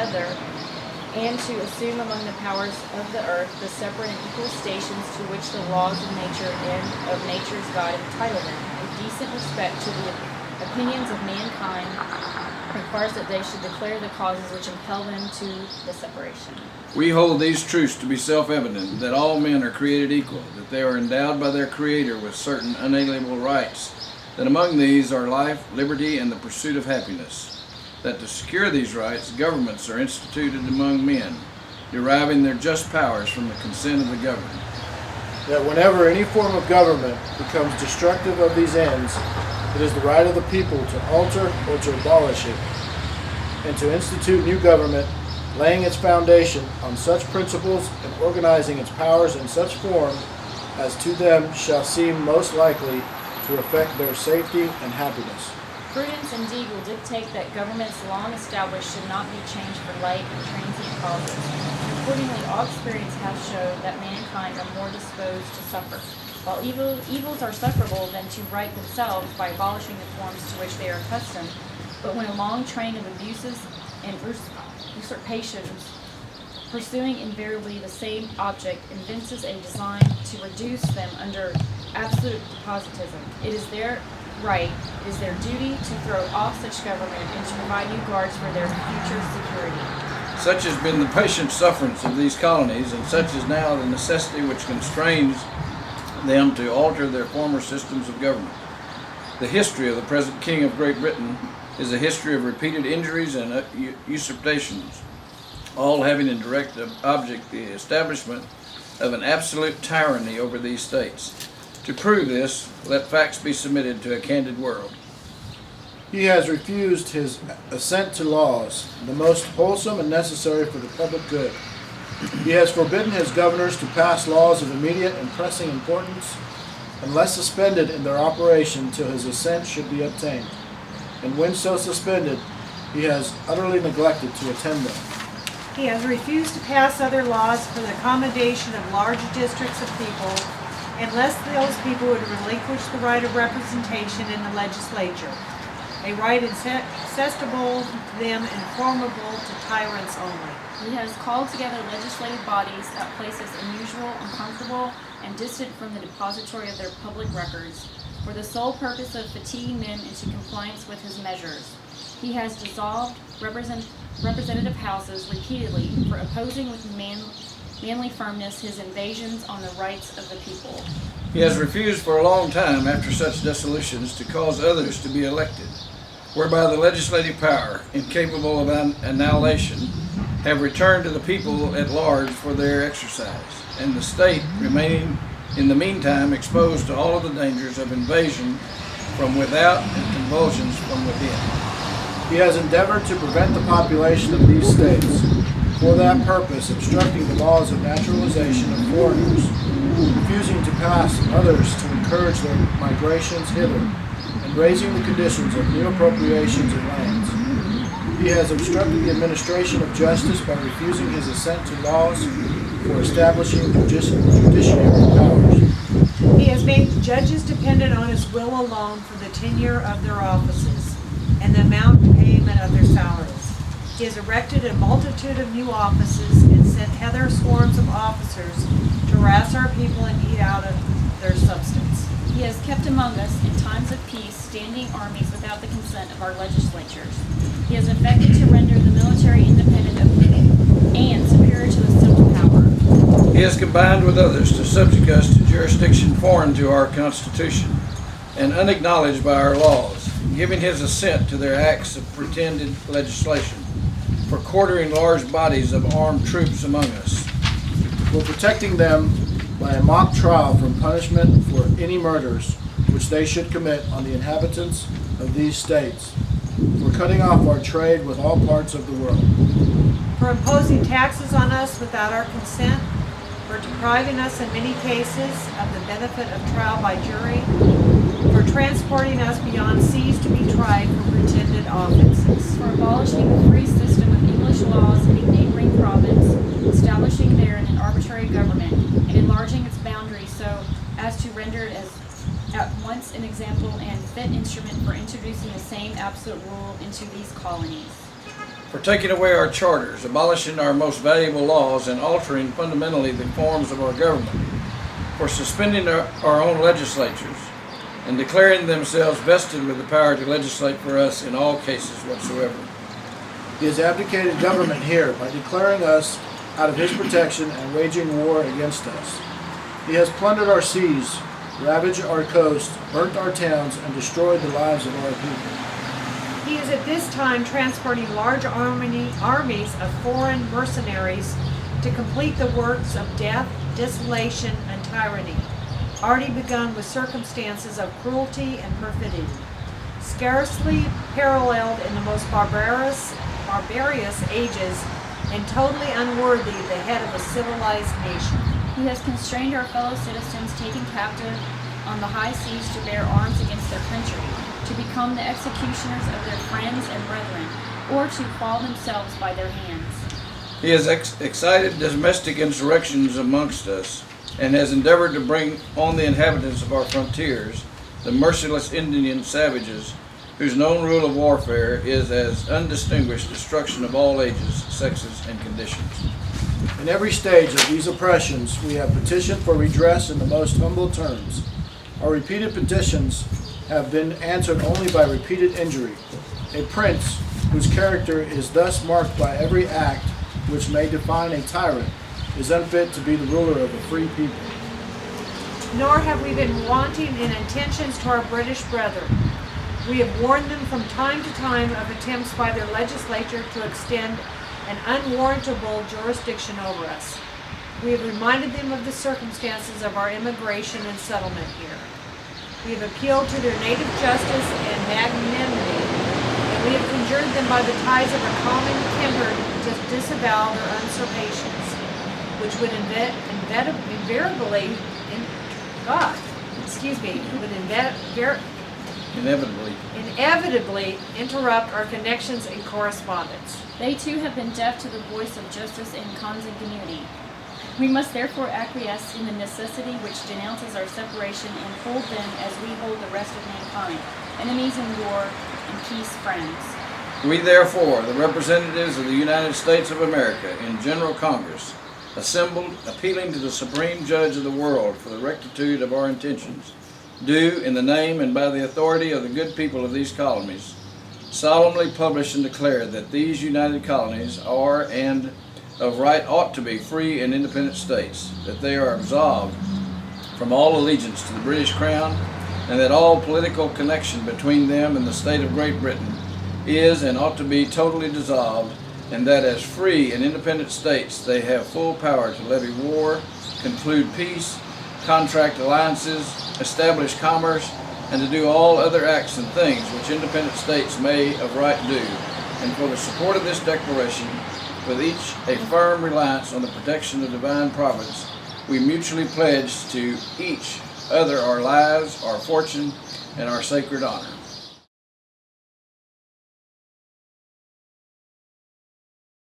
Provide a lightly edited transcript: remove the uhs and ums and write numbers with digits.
other, and to assume among the powers of the earth the separate and equal stations to which the laws of nature and of nature's God entitle them. A decent respect to the opinions of mankind requires that they should declare the causes which impel them to the separation. We hold these truths to be self-evident, that all men are created equal, that they are endowed by their Creator with certain unalienable rights, that among these are life, liberty, and the pursuit of happiness, that to secure these rights, governments are instituted among men, deriving their just powers from the consent of the governed. That whenever any form of government becomes destructive of these ends, it is the right of the people to alter or to abolish it, and to institute new government, laying its foundation on such principles and organizing its powers in such form as to them shall seem most likely to affect their safety and happiness. Prudence indeed will dictate that governments long established should not be changed for light and transient causes. Accordingly, all experience has shown that mankind are more disposed to suffer, while evils are sufferable than to right themselves by abolishing the forms to which they are accustomed. But when a long train of abuses and usurpations, pursuing invariably the same object, evinces a design to reduce them under absolute despotism, it is their right, it is their duty to throw off such government and to provide new guards for their future security. Such has been the patient sufferance of these colonies, and such is now the necessity which constrains them to alter their former systems of government. The history of the present King of Great Britain is a history of repeated injuries and usurpations, all having in direct object the establishment of an absolute tyranny over these states. To prove this, let facts be submitted to a candid world. He has refused his assent to laws, the most wholesome and necessary for the public good. He has forbidden his governors to pass laws of immediate and pressing importance, unless suspended in their operation till his assent should be obtained. And when so suspended, he has utterly neglected to attend them. He has refused to pass other laws for the accommodation of large districts of people, unless those people would relinquish the right of representation in the legislature, a right accessible to them and formidable to tyrants only. He has called together legislative bodies at places unusual, uncomfortable, and distant from the depository of their public records, for the sole purpose of fatiguing them into compliance with his measures. He has dissolved representative houses repeatedly for opposing with manly firmness his invasions on the rights of the people. He has refused for a long time after such dissolutions to cause others to be elected, whereby the legislative power, incapable of annihilation, have returned to the people at large for their exercise, and the state remaining in the meantime exposed to all of the dangers of invasion from without and convulsions from within. He has endeavored to prevent the population of these states, for that purpose obstructing the laws of naturalization of foreigners, refusing to pass others to encourage their migrations hither, and raising the conditions of new appropriations in lands. He has obstructed the administration of justice by refusing his assent to laws for establishing judiciary powers. He has made the judges dependent on his will alone for the tenure of their offices and the amount and payment of their salaries. He has erected a multitude of new offices and sent hither swarms of officers to harass our people and eat out of their substance. He has kept among us in times of peace standing armies without the consent of our legislatures. He has effected to render the military independent of and superior to the civil power. He has combined with others to subject us to jurisdiction foreign to our Constitution and unacknowledged by our laws, giving his assent to their acts of pretended legislation, for quartering large bodies of armed troops among us, for protecting them by a mock trial from punishment for any murders which they should commit on the inhabitants of these states, for cutting off our trade with all parts of the world, For imposing taxes on us without our consent, for depriving us in many cases of the benefit of trial by jury, for transporting us beyond seas to be tried for pretended offenses, for abolishing the free system of English laws in a neighboring province, establishing therein an arbitrary government, and enlarging its boundaries so as to render it as at once an example and fit instrument for introducing the same absolute rule into these colonies. for taking away our charters, abolishing our most valuable laws, and altering fundamentally the forms of our government, for suspending our own legislatures, and declaring themselves vested with the power to legislate for us in all cases whatsoever. He has abdicated government here by declaring us out of his protection and waging war against us. He has plundered our seas, ravaged our coast, burnt our towns, and destroyed the lives of our people. He is at this time transporting large armies of foreign mercenaries to complete the works of death, desolation, and tyranny, already begun with circumstances of cruelty and perfidy, scarcely paralleled in the most barbarous ages, and totally unworthy the head of a civilized nation. He has constrained our fellow citizens taken captive on the high seas to bear arms against their country, to become the executioners of their friends and brethren, or to fall themselves by their hands. He has excited domestic insurrections amongst us, and has endeavored to bring on the inhabitants of our frontiers the merciless Indian savages, whose known rule of warfare is as undistinguished destruction of all ages, sexes, and conditions. In every stage of these oppressions, we have petitioned for redress in the most humble terms. Our repeated petitions have been answered only by repeated injury. A prince whose character is thus marked by every act which may define a tyrant is unfit to be the ruler of a free people. Nor have we been wanting in attentions to our British brethren. We have warned them from time to time of attempts by their legislature to extend an unwarrantable jurisdiction over us. We have reminded them of the circumstances of our immigration and settlement here. We have appealed to their native justice and magnanimity, and we have conjured them by the ties of a common kindred to disavow their usurpations, which would inevitably interrupt our connections and correspondence. They too have been deaf to the voice of justice and consanguinity. We must therefore acquiesce in the necessity which denounces our separation and hold them as we hold the rest of mankind, enemies in war and peace friends. We therefore, the representatives of the United States of America in General Congress, assembled, appealing to the Supreme Judge of the world for the rectitude of our intentions, do, in the name and by the authority of the good people of these colonies, solemnly publish and declare that these united colonies are and of right ought to be free and independent states, that they are absolved from all allegiance to the British Crown, and that all political connection between them and the state of Great Britain is and ought to be totally dissolved, and that as free and independent states they have full power to levy war, conclude peace, contract alliances, establish commerce, and to do all other acts and things which independent states may of right do. And for the support of this declaration, with each a firm reliance on the protection of divine providence, we mutually pledge to each other our lives, our fortune, and our sacred honor.